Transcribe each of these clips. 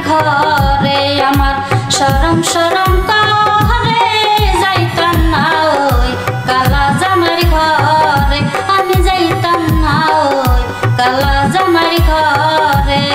ঘরে আমার শরম শরম করে যাইতাম না ওই কালা জামার ঘরে আমি যাইতাম না ওই কালা জামার ঘরে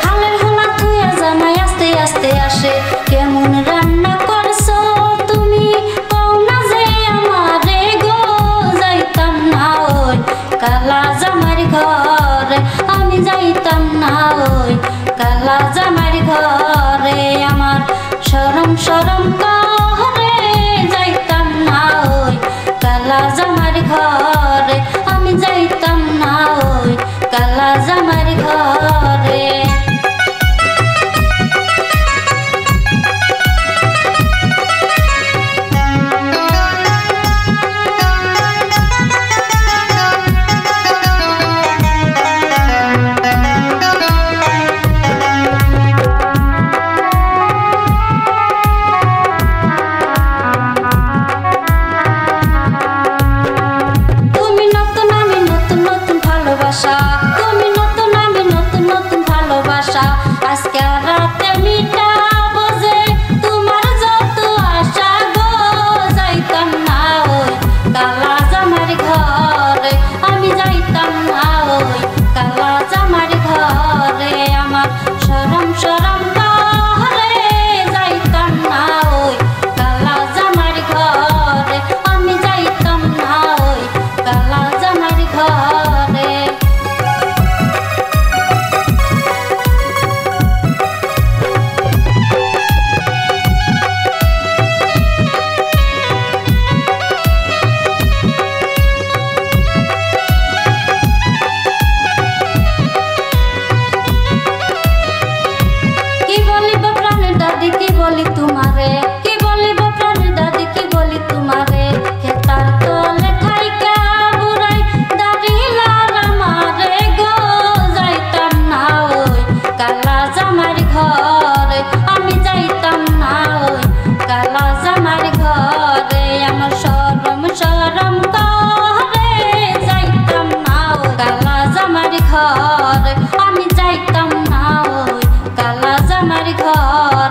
হালের হোলা থুয়া জামাই আস্তে আস্তে আসে কেমন রান্না করছো তুমি কও না যে আমারে গো যাইতাম না ওই কালা জামার ঘরে আমি যাইতাম না ওই কালা জামার ঘরে আমার শরম শরম করে যাইতাম না ওই কালা জামার ঘরে আমি যাইতাম না ওই কালা জামার ঘরে তুমি নতুন আমি নতুন নতুন ভালোবাসা তুমি নতুন আমি নতুন নতুন ভালোবাসা আজকে রাতে মিটাবো যে তোমার যত আশা গো যাইতাম না ওই কালা জামার ঘরে আমি যাইতাম না ওই কালা জামার ঘরে আমার শরম শরম করে যাইতাম না ওই কালা জামার ঘরে আমি যাইতাম না ওই কালা জামার ঘরে কি বলিব প্রাণের দাদি কি বলি তোমারে কি বলিব প্রাণের দাদি কি বলি তোমারে খেতার তলে ঠাইকা বুড়াই দাঁড়িলার আমারে গো যাইতাম না ওই কালা জামার ঘরে আমি যাইতাম না ওই কালা জামার ঘরে আমার শরম শরম করে যাইতাম না ওই কালা জামার ঘরে আমি যাইতাম না ওই কালা জামার ঘরে